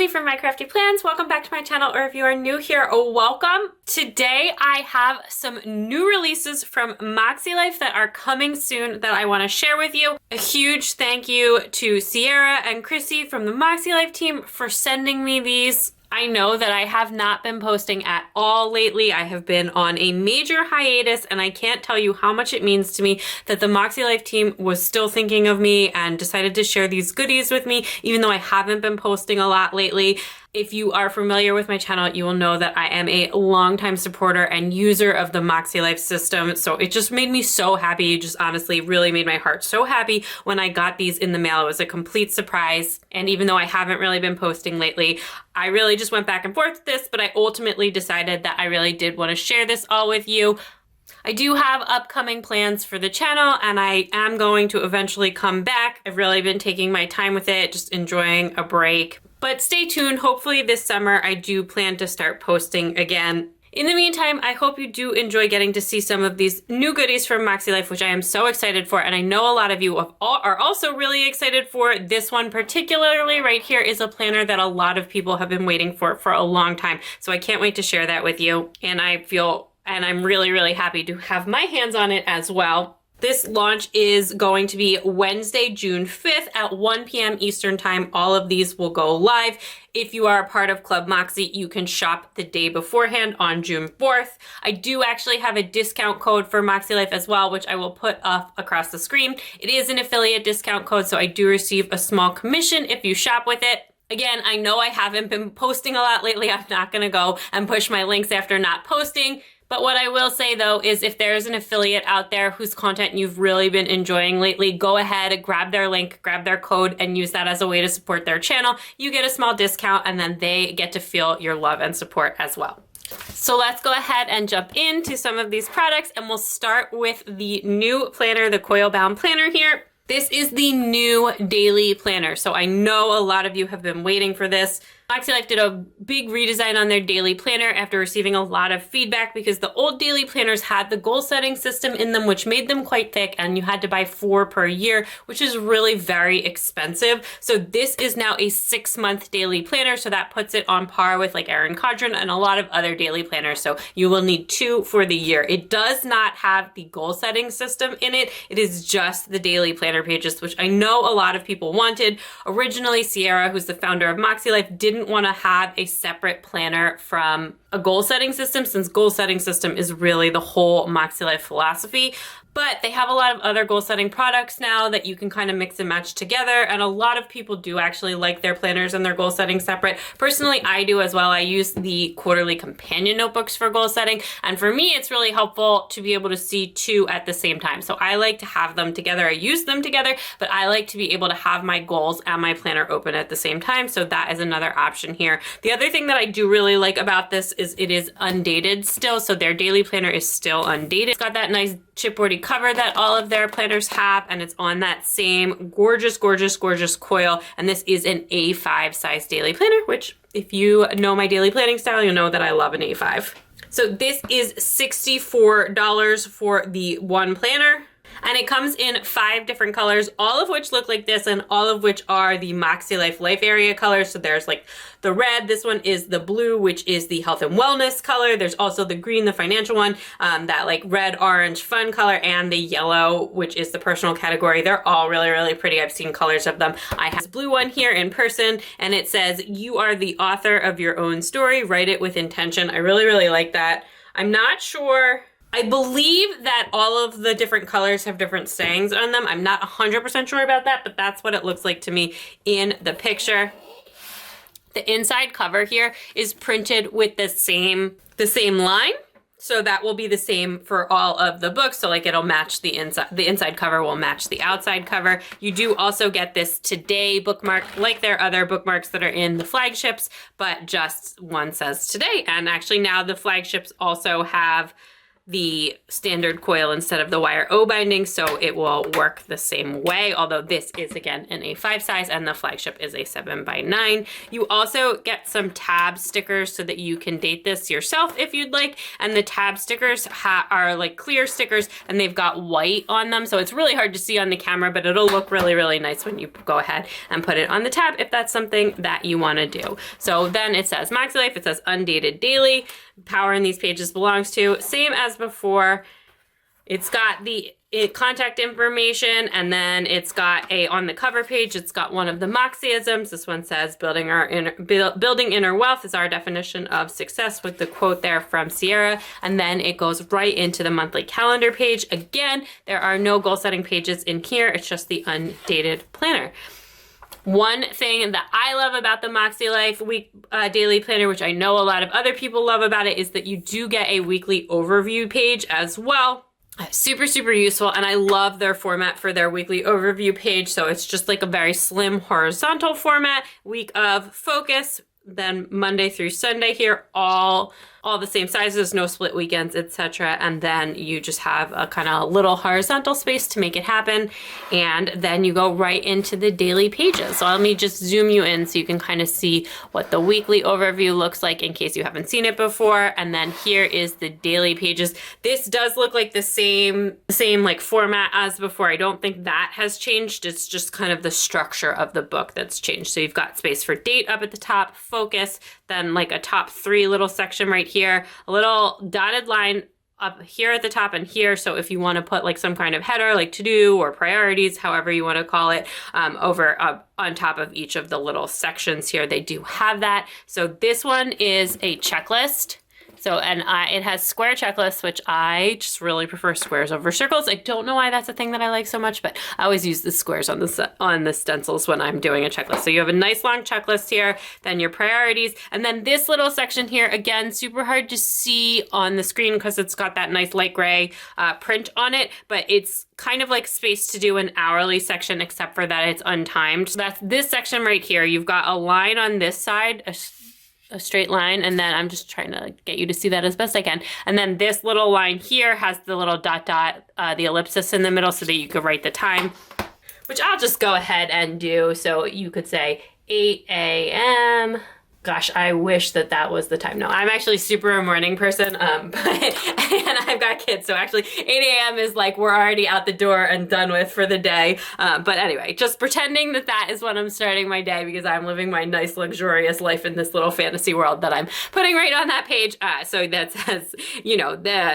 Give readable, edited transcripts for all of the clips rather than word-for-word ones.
Lindsay from My Crafty Plans. Welcome back to my channel, or if you are new here, welcome. Today I have some new releases from MakseLife that are coming soon that I want to share with you. A huge thank you to Sierra and Chrissy from the MakseLife team for sending me these. I know that I have not been posting at all lately. I have been on a major hiatus, and I can't tell you how much it means to me that the MakseLife team was still thinking of me and decided to share these goodies with me, even though I haven't been posting a lot lately. If you are familiar with my channel, you will know that I am a longtime supporter and user of the MakseLife system. So it just made me so happy. It just honestly really made my heart so happy when I got these in the mail. It was a complete surprise. And even though I haven't really been posting lately, I really just went back and forth with this, but I ultimately decided that I really did want to share this all with you. I do have upcoming plans for the channel, and I am going to eventually come back. I've really been taking my time with it, just enjoying a break. But stay tuned. Hopefully this summer I do plan to start posting again. In the meantime, I hope you do enjoy getting to see some of these new goodies from MakseLife, which I am so excited for. And I know a lot of you are also really excited for. This one particularly right here is a planner that a lot of people have been waiting for a long time. So I can't wait to share that with you. And I'm really, really happy to have my hands on it as well. This launch is going to be Wednesday, June 5th at 1 p.m. Eastern Time. All of these will go live. If you are a part of Club Moxie, you can shop the day beforehand on June 4th. I do actually have a discount code for MakseLife as well, which I will put up across the screen. It is an affiliate discount code, so I do receive a small commission if you shop with it. Again, I know I haven't been posting a lot lately. I'm not going to go and push my links after not posting. But what I will say though is if there's an affiliate out there whose content you've really been enjoying lately, go ahead, grab their link, grab their code, and use that as a way to support their channel. You get a small discount, and then they get to feel your love and support as well. So let's go ahead and jump into some of these products, and we'll start with the new planner, the coil bound planner here. This is the new daily planner. So I know a lot of you have been waiting for this. MakseLife did a big redesign on their daily planner after receiving a lot of feedback because the old daily planners had the goal setting system in them, which made them quite thick, and you had to buy 4 per year, which is really very expensive. So this is now a 6-month daily planner. So that puts it on par with like Erin Condren and a lot of other daily planners. So you will need 2 for the year. It does not have the goal setting system in it. It is just the daily planner pages, which I know a lot of people wanted. Originally, Sierra, who's the founder of MakseLife, didn't want to have a separate planner from a goal setting system, since goal setting system is really the whole MakseLife philosophy. But they have a lot of other goal setting products now that you can kind of mix and match together. And a lot of people do actually like their planners and their goal setting separate. Personally, I do as well. I use the quarterly companion notebooks for goal setting. And for me, it's really helpful to be able to see 2 at the same time. So I like to have them together. I use them together, but I like to be able to have my goals and my planner open at the same time. So that is another option here. The other thing that I do really like about this is it is undated still. So their daily planner is still undated. It's got that nice chipboardy cover that all of their planners have, and it's on that same gorgeous, gorgeous, gorgeous coil. And this is an A5 size daily planner, which if you know my daily planning style, you'll know that I love an A5. So this is $64 for the one planner. And it comes in 5 different colors, all of which look like this, and all of which are the MakseLife Life Area colors. So there's like the red, this one is the blue, which is the health and wellness color. There's also the green, the financial one, that like red, orange, fun color, and the yellow, which is the personal category. They're all really, really pretty. I've seen colors of them. I have this blue one here in person, and it says, "You are the author of your own story. Write it with intention." I really, really like that. I'm not sure. I believe that all of the different colors have different sayings on them. I'm not 100% sure about that, but that's what it looks like to me in the picture. The inside cover here is printed with the same line. So that will be the same for all of the books. So like it'll match the inside cover will match the outside cover. You do also get this today bookmark like their other bookmarks that are in the flagships, but just one says today. And actually now the flagships also have the standard coil instead of the wire O binding, so it will work the same way, although this is again in a 5 size and the flagship is a 7x9. You also get some tab stickers so that you can date this yourself if you'd like, and the tab stickers are like clear stickers and they've got white on them, so it's really hard to see on the camera, but it'll look really, really nice when you go ahead and put it on the tab if that's something that you want to do. So then it says MakseLife, it says undated daily, power in these pages belongs to, same as before. It's got the contact information, and then it's got on the cover page, it's got one of the Moxieisms. This one says building inner wealth is our definition of success, with the quote there from Sierra, and then it goes right into the monthly calendar page. Again, there are no goal setting pages in here, it's just the undated planner. One thing that I love about the MakseLife Daily Planner, which I know a lot of other people love about it, is that you do get a weekly overview page as well. Super, super useful, and I love their format for their weekly overview page. So it's just like a very slim horizontal format, week of focus, then Monday through Sunday here, all the same sizes, no split weekends, etc. And then you just have a kind of little horizontal space to make it happen. And then you go right into the daily pages. So let me just zoom you in so you can kind of see what the weekly overview looks like in case you haven't seen it before. And then here is the daily pages. This does look like the same like format as before. I don't think that has changed. It's just kind of the structure of the book that's changed. So you've got space for date up at the top, focus, then like a top 3 little section right here, a little dotted line up here at the top and here. So if you want to put like some kind of header, like to do or priorities, however you want to call it, on top of each of the little sections here, they do have that. So this one is a checklist. So, and it has square checklists, which I just really prefer squares over circles. I don't know why that's a thing that I like so much, but I always use the squares on the stencils when I'm doing a checklist. So you have a nice long checklist here, then your priorities, and then this little section here, again, super hard to see on the screen because it's got that nice light gray print on it, but it's kind of like space to do an hourly section, except for that it's untimed. So that's this section right here. You've got a line on this side, a straight line, and then I'm just trying to get you to see that as best I can. And then this little line here has the little dot, the ellipsis in the middle so that you could write the time, which I'll just go ahead and do. So you could say 8 a.m. Gosh, I wish that was the time. No, I'm actually super a morning person, and I've got kids, so actually 8 a.m. is like we're already out the door and done with for the day. But anyway, just pretending that is when I'm starting my day because I'm living my nice luxurious life in this little fantasy world that I'm putting right on that page. So that says,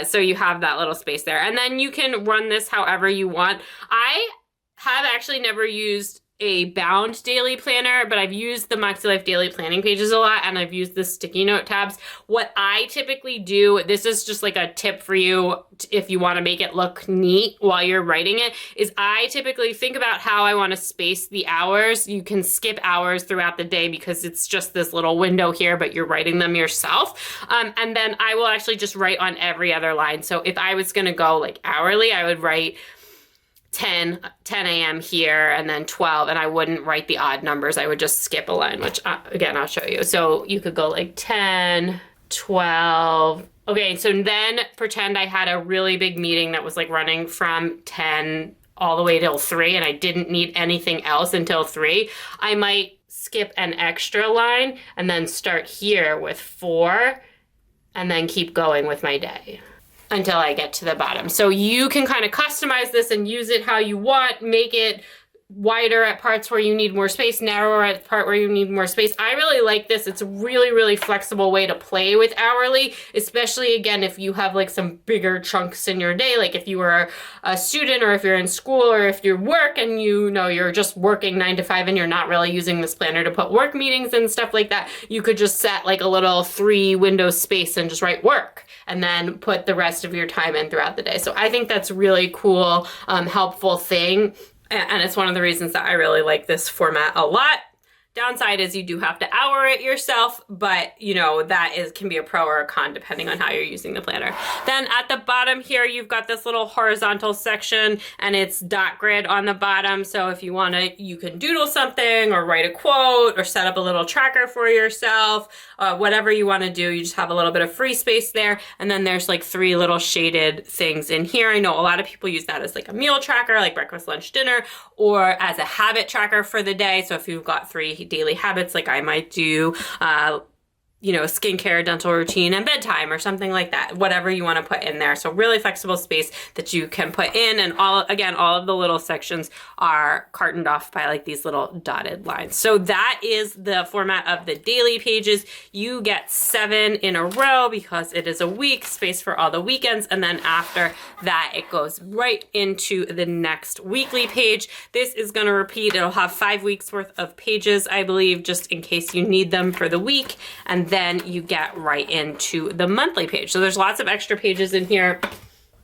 so you have that little space there. And then you can run this however you want. I have actually never used a bound daily planner, but I've used the MakseLife daily planning pages a lot, and I've used the sticky note tabs. What I typically do, this is just like a tip for you if you want to make it look neat while you're writing it, is I typically think about how I want to space the hours. You can skip hours throughout the day because it's just this little window here, but you're writing them yourself. And then I will actually just write on every other line. So if I was going to go like hourly, I would write 10 a.m. here and then 12, and I wouldn't write the odd numbers. I would just skip a line, which again, I'll show you. So you could go like 10, 12. Okay, so then pretend I had a really big meeting that was like running from 10 all the way till 3, and I didn't need anything else until 3. I might skip an extra line and then start here with 4 and then keep going with my day until I get to the bottom. So you can kind of customize this and use it how you want, make it wider at parts where you need more space, narrower at part where you need more space. I really like this. It's a really, really flexible way to play with hourly, especially again, if you have like some bigger chunks in your day, like if you were a student or if you're in school or if you work and you're just working 9 to 5 and you're not really using this planner to put work meetings and stuff like that, you could just set like a little 3 window space and just write work and then put the rest of your time in throughout the day. So I think that's really cool, helpful thing. And it's one of the reasons that I really like this format a lot. Downside is you do have to hour it yourself, but you know, that can be a pro or a con depending on how you're using the planner. Then at the bottom here, you've got this little horizontal section and it's dot grid on the bottom. So if you want to, you can doodle something or write a quote or set up a little tracker for yourself, whatever you want to do. You just have a little bit of free space there. And then there's like 3 little shaded things in here. I know a lot of people use that as like a meal tracker, like breakfast, lunch, dinner, or as a habit tracker for the day. So if you've got 3 daily habits, like I might do, you know, skincare, dental routine, and bedtime or something like that, whatever you want to put in there. So really flexible space that you can put in. And all of the little sections are cartoned off by like these little dotted lines. So that is the format of the daily pages. You get 7 in a row because it is a week, space for all the weekends. And then after that, it goes right into the next weekly page. This is going to repeat. It'll have 5 weeks worth of pages, I believe, just in case you need them for the week. And then you get right into the monthly page. So there's lots of extra pages in here.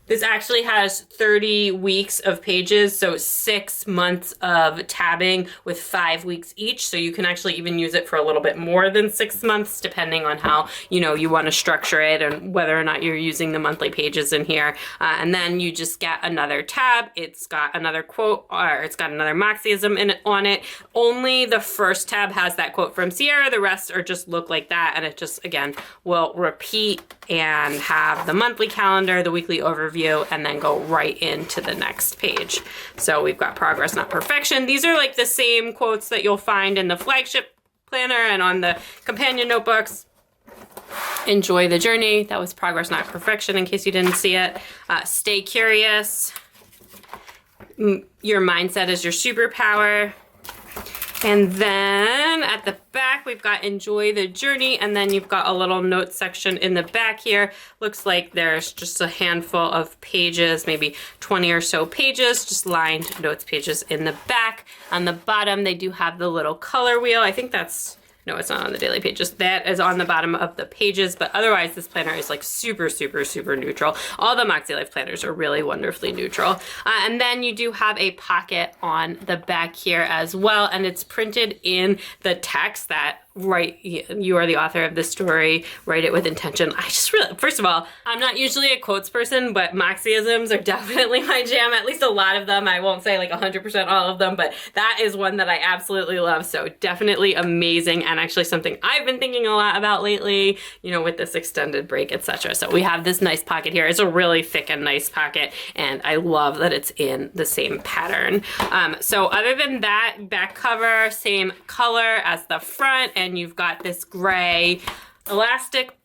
This actually has 30 weeks of pages, so 6 months of tabbing with 5 weeks each. So you can actually even use it for a little bit more than 6 months, depending on how, you know, you want to structure it and whether or not you're using the monthly pages in here. And then you just get another tab. It's got another quote, or it's got another Maxism on it. Only the first tab has that quote from Sierra. The rest are just look like that. And it just, again, will repeat and have the monthly calendar, the weekly overview, and then go right into the next page. So we've got progress, not perfection. These are like the same quotes that you'll find in the flagship planner and on the companion notebooks. Enjoy the journey. That was progress, not perfection, in case you didn't see it. Stay curious. Your mindset is your superpower. And then at the back, we've got enjoy the journey. And then you've got a little notes section in the back here. Looks like there's just a handful of pages, maybe 20 or so pages, just lined notes pages in the back. On the bottom, they do have the little color wheel. I think that's, no, it's not on the daily pages. That is on the bottom of the pages, but otherwise this planner is like super, super, super neutral. All the MakseLife planners are really wonderfully neutral. And then you do have a pocket on the back here as well, and it's printed in the text that you are the author of this story, write it with intention. I just really, first of all, I'm not usually a quotes person, but Maxisms are definitely my jam, at least a lot of them. I won't say like 100% all of them, but that is one that I absolutely love. So definitely amazing, and actually something I've been thinking a lot about lately, you know, with this extended break, etc. So we have this nice pocket here. It's a really thick and nice pocket, and I love that it's in the same pattern. So other than that, back cover, same color as the front, and you've got this gray elastic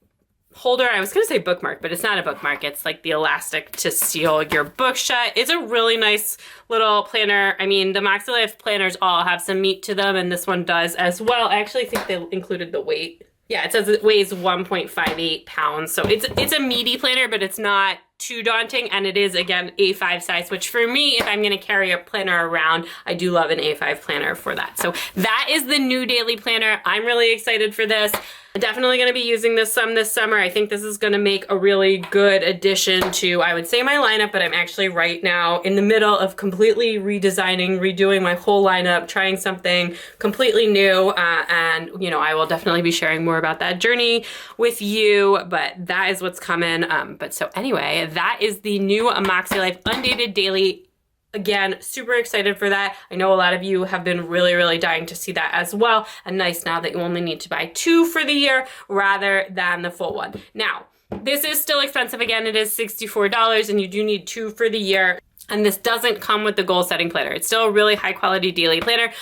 holder. I was going to say bookmark, but it's not a bookmark. It's like the elastic to seal your book shut. It's a really nice little planner. I mean, the MakseLife planners all have some meat to them, and this one does as well. I actually think they included the weight. Yeah, it says it weighs 1.58 pounds. So it's a meaty planner, but it's not too daunting, and it is, again, A5 size, which for me, if I'm going to carry a planner around, I do love an A5 planner for that. So that is the new daily planner. I'm really excited for this. I'm definitely going to be using this some this summer. I think this is going to make a really good addition to, I would say, my lineup, but I'm actually right now in the middle of completely redesigning, redoing my whole lineup, trying something completely new, and, you know, I will definitely be sharing more about that journey with you, but that is what's coming. But so anyway, that is the new MakseLife Undated Daily. Again, super excited for that. I know a lot of you have been really, really dying to see that as well. And nice now that you only need to buy 2 for the year rather than the full one. Now, this is still expensive. Again, it is $64, and you do need 2 for the year. And this doesn't come with the goal setting planner. It's still a really high quality daily planner.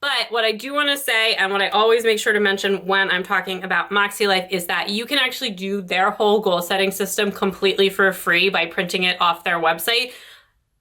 But what I do want to say, and what I always make sure to mention when I'm talking about MakseLife, is that you can actually do their whole goal setting system completely for free by printing it off their website,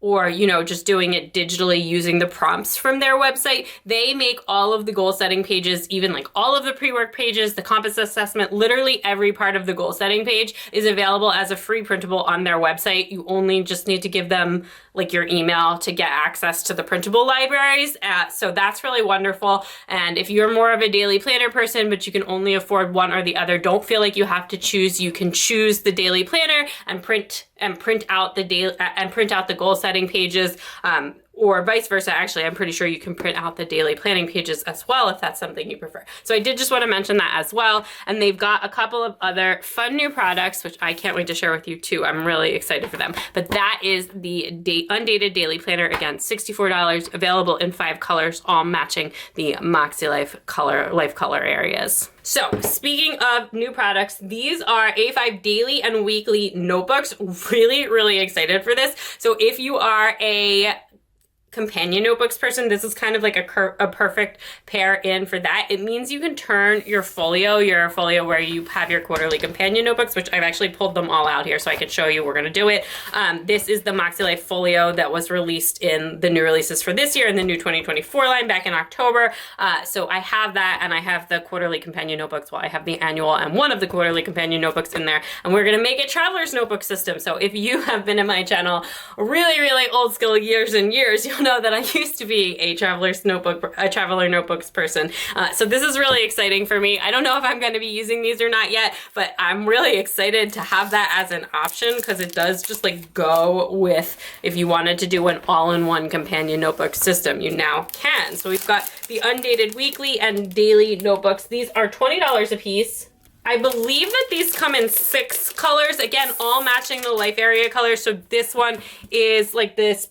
or, you know, just doing it digitally using the prompts from their website. They make all of the goal setting pages, even like all of the pre-work pages, the compass assessment, literally every part of the goal setting page is available as a free printable on their website. You only just need to give them like your email to get access to the printable libraries. So that's really wonderful. And if you're more of a daily planner person, but you can only afford one or the other, don't feel like you have to choose. You can choose the daily planner and print out the goal setting pages or vice versa. Actually, I'm pretty sure you can print out the daily planning pages as well if that's something you prefer. So I did just want to mention that as well. And they've got a couple of other fun new products, which I can't wait to share with you too. I'm really excited for them. But that is the Undated Daily Planner. Again, $64, available in 5 colors, all matching the MakseLife life color areas. So speaking of new products, these are A5 daily and weekly notebooks. Really, really excited for this. So if you are a companion notebooks person, this is kind of like a perfect pair in for that. It means you can turn your folio where you have your quarterly companion notebooks, which I've actually pulled them all out here so I can show you. We're going to do it. This is the MakseLife folio that was released in the new releases for this year in the new 2024 line back in October. So I have that, and I have the quarterly companion notebooks. Well, I have the annual and one of the quarterly companion notebooks in there, and we're going to make a traveler's notebook system. So if you have been in my channel really, really old school years and years, you'll know that I used to be a traveler notebooks person. So this is really exciting for me. I don't know if I'm going to be using these or not yet, but I'm really excited to have that as an option, because it does just like go with, if you wanted to do an all-in-one companion notebook system, you now can. So we've got the Undated weekly and daily notebooks. These are $20 a piece. I believe that these come in 6 colors, again, all matching the life area colors. So this one is like this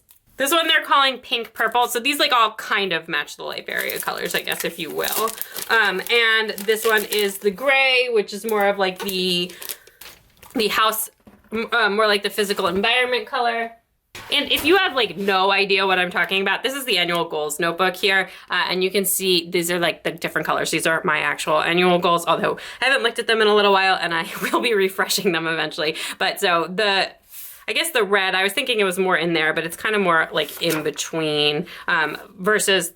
one they're calling pink purple. So these like all kind of match the life area colors, I guess, if you will. And this one is the gray, which is more of like the house, more like the physical environment color. And if you have like no idea what I'm talking about, this is the annual goals notebook here. And you can see these are like the different colors. These are my actual annual goals, although I haven't looked at them in a little while, and I will be refreshing them eventually. But so I guess the red, I was thinking it was more in there, but it's kind of more like in between, versus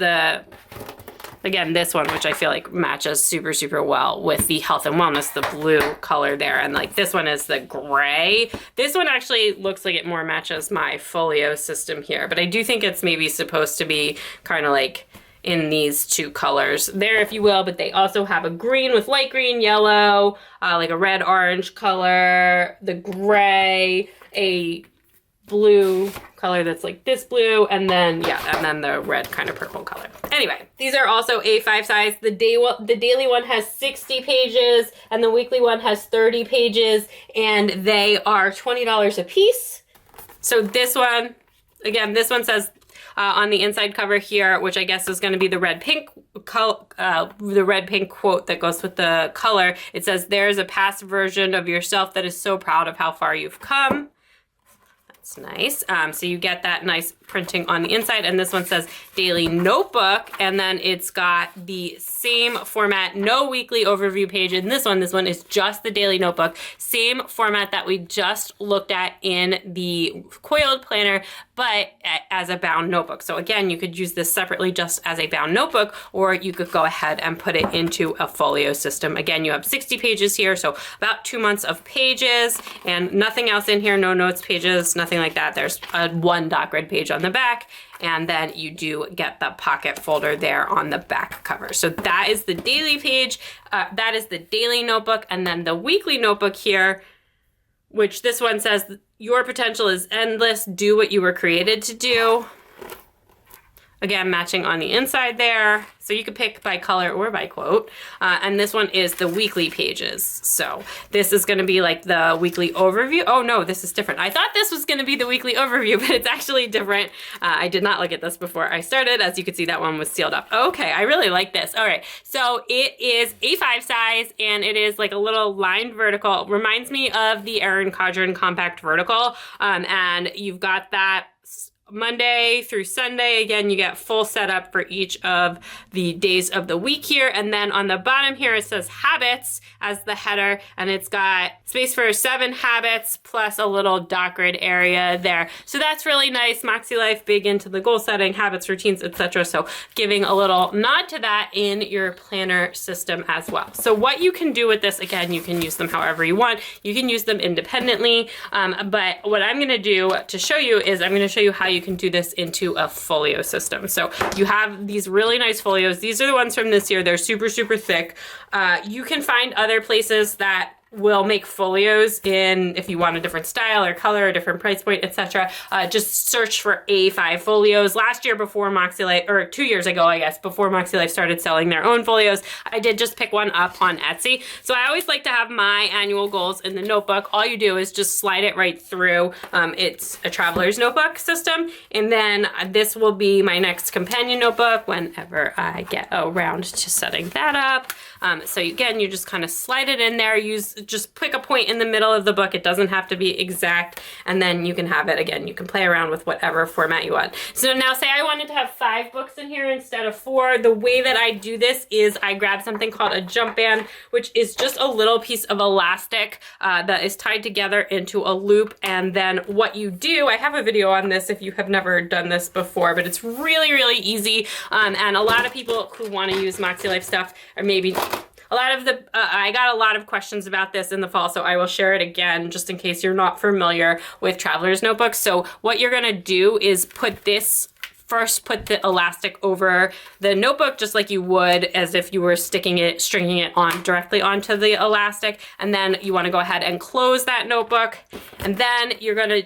again, this one, which I feel like matches super, super well with the health and wellness, the blue color there. And like this one is the gray. This one actually looks like it more matches my folio system here, but I do think it's maybe supposed to be kind of like in these 2 colors there, if you will. But they also have a green with light green, yellow, like a red orange color, the gray, a blue color that's like this blue, and then the red kind of purple color. Anyway, these are also A5 size. The daily one has 60 pages and the weekly one has 30 pages, and they are $20 a piece. So this one, again, this one says on the inside cover here, which I guess is going to be the red pink quote that goes with the color. It says, "There's a past version of yourself that is so proud of how far you've come." That's nice. So you get that nice printing on the inside, and this one says daily notebook, and then it's got the same format, no weekly overview page in this one. This one is just the daily notebook, same format that we just looked at in the coiled planner, but as a bound notebook. So again, you could use this separately just as a bound notebook, or you could go ahead and put it into a folio system. Again, you have 60 pages here, so about 2 months of pages, and nothing else in here, no notes pages, nothing like that. There's one dot grid page on the back, and then you do get the pocket folder there on the back cover. So that is the daily page, that is the daily notebook, and then the weekly notebook here, which this one says, "Your potential is endless, do what you were created to do." Again, matching on the inside there. So you could pick by color or by quote. And this one is the weekly pages. So this is going to be like the weekly overview. Oh no, this is different. I thought this was going to be the weekly overview, but it's actually different. I did not look at this before I started. As you can see, that one was sealed up. Okay, I really like this. All right, so it is A5 size, and it is like a little lined vertical. It reminds me of the Erin Condren Compact Vertical. And you've got that Monday through Sunday. Again, you get full setup for each of the days of the week here. And then on the bottom here, it says habits as the header, and it's got space for 7 habits plus a little dot grid area there. So that's really nice. MakseLife, big into the goal setting, habits, routines, etc. So giving a little nod to that in your planner system as well. So what you can do with this, again, you can use them however you want. You can use them independently. But what I'm going to do to show you is I'm going to show you how you can do this into a folio system. So you have these really nice folios. These are the ones from this year. They're super, super thick. You can find other places that will make folios in, if you want a different style or color, a different price point, etc. Just search for A5 folios. Last year before MakseLife, or 2 years ago, I guess, before MakseLife started selling their own folios, I did just pick one up on Etsy. So I always like to have my annual goals in the notebook. All you do is just slide it right through. It's a traveler's notebook system. And then this will be my next companion notebook whenever I get around to setting that up. So again, you just kind of slide it in there, just pick a point in the middle of the book. It doesn't have to be exact. And then you can have it, again, you can play around with whatever format you want. So now say I wanted to have 5 books in here instead of 4. The way that I do this is I grab something called a jump band, which is just a little piece of elastic that is tied together into a loop. And then what you do, I have a video on this if you have never done this before, but it's really, really easy. And a lot of people who want to use MakseLife stuff, or maybe a lot of the, I got a lot of questions about this in the fall, so I will share it again just in case you're not familiar with traveler's notebooks. So what you're gonna do is put the elastic over the notebook just like you would as if you were stringing it on directly onto the elastic. And then you wanna go ahead and close that notebook. And then you're gonna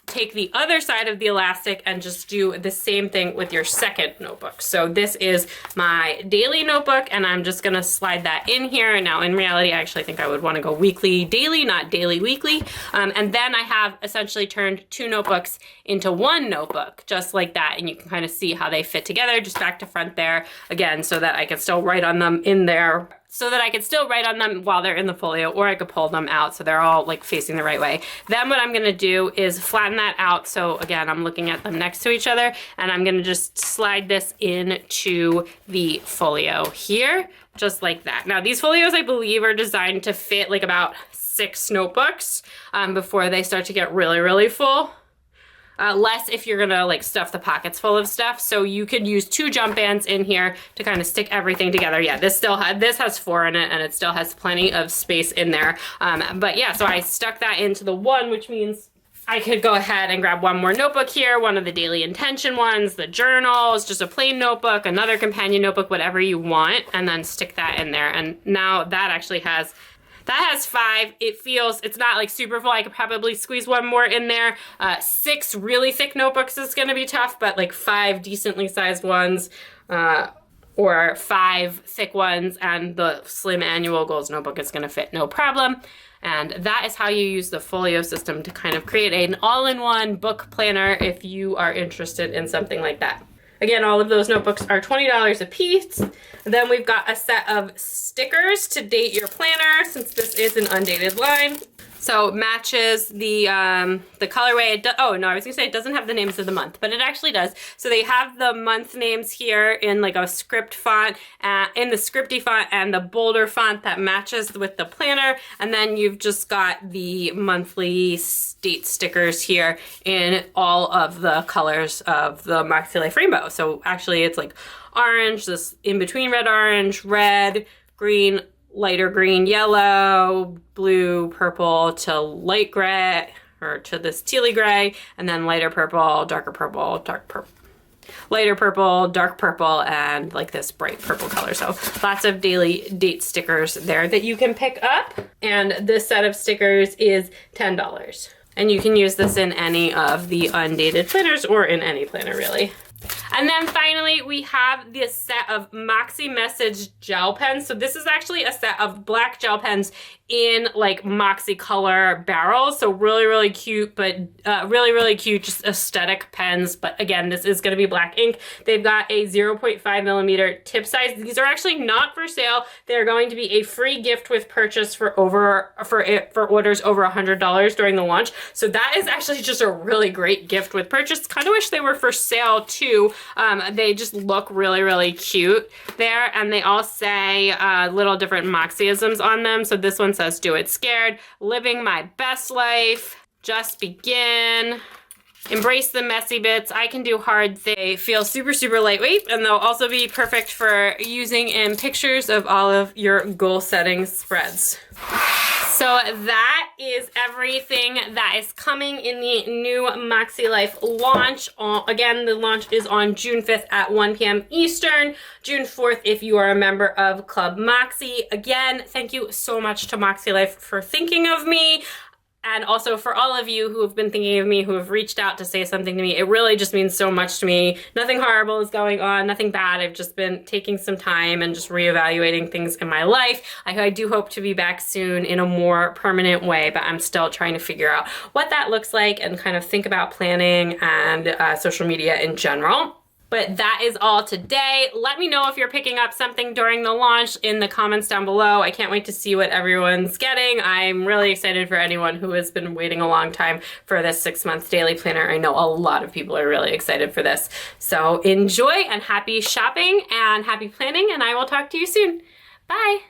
take the other side of the elastic and just do the same thing with your second notebook. So this is my daily notebook, and I'm just gonna slide that in here. Now in reality, I actually think I would wanna go weekly daily, not daily weekly. And then I have essentially turned 2 notebooks into 1 notebook, just like that. And you can kind of see how they fit together, just back to front there, again, so that I can still write on them in there, so that I could still write on them while they're in the folio, or I could pull them out so they're all like facing the right way. Then what I'm gonna do is flatten that out. So again, I'm looking at them next to each other, and I'm gonna just slide this into the folio here, just like that. Now these folios, I believe, are designed to fit like about 6 notebooks before they start to get really, really full. Less if you're gonna like stuff the pockets full of stuff. So you could use 2 jump bands in here to kind of stick everything together. Yeah, this has 4 in it, and it still has plenty of space in there. But yeah, so I stuck that into the 1, which means I could go ahead and grab one more notebook here, one of the daily intention ones, the journals, just a plain notebook, another companion notebook, whatever you want, and then stick that in there. And now that actually has 5. It's not like super full. I could probably squeeze one more in there. 6 really thick notebooks is gonna be tough, but like 5 decently sized ones, or 5 thick ones, and the slim annual goals notebook is gonna fit no problem. And that is how you use the folio system to kind of create an all-in-one book planner if you are interested in something like that. Again, all of those notebooks are $20 a piece. Then we've got a set of stickers to date your planner, since this is an undated line. So it matches the colorway. Oh no, I was gonna say it doesn't have the names of the month, but it actually does. So they have the month names here in like a script font, in the scripty font, and the bolder font that matches with the planner. And then you've just got the monthly date stickers here in all of the colors of the MakseLife rainbow. So actually it's like orange, this in between red, orange, red, green, lighter green, yellow, blue, purple to light gray, or to this tealy gray, and then lighter purple, darker purple, dark purple, lighter purple, dark purple, and like this bright purple color. So lots of daily date stickers there that you can pick up. And this set of stickers is $10. And you can use this in any of the undated planners, or in any planner really. And then finally, we have this set of MakseMessage gel pens. So this is actually a set of black gel pens in like Moxie color barrels. So really, really cute, but really, really cute, just aesthetic pens. But again, this is gonna be black ink. They've got a 0.5 millimeter tip size. These are actually not for sale. They're going to be a free gift with purchase for orders over $100 during the launch. So that is actually just a really great gift with purchase. Kind of wish they were for sale too. They just look really, really cute there. And they all say little different Moxieisms on them. So this one says, "Do it scared," "Living my best life," "Just begin," "Embrace the messy bits," "I can do hard things." They feel super, super lightweight, and they'll also be perfect for using in pictures of all of your goal setting spreads. So that is everything that is coming in the new MakseLife launch. Again, the launch is on June 5th at 1 p.m. Eastern, June 4th if you are a member of Club Maxi. Again, thank you so much to MakseLife for thinking of me. And also for all of you who have been thinking of me, who have reached out to say something to me. It really just means so much to me. Nothing horrible is going on, nothing bad. I've just been taking some time and just reevaluating things in my life. I do hope to be back soon in a more permanent way, but I'm still trying to figure out what that looks like and kind of think about planning and social media in general. But that is all today. Let me know if you're picking up something during the launch in the comments down below. I can't wait to see what everyone's getting. I'm really excited for anyone who has been waiting a long time for this 6-month daily planner. I know a lot of people are really excited for this. So enjoy and happy shopping and happy planning, and I will talk to you soon. Bye.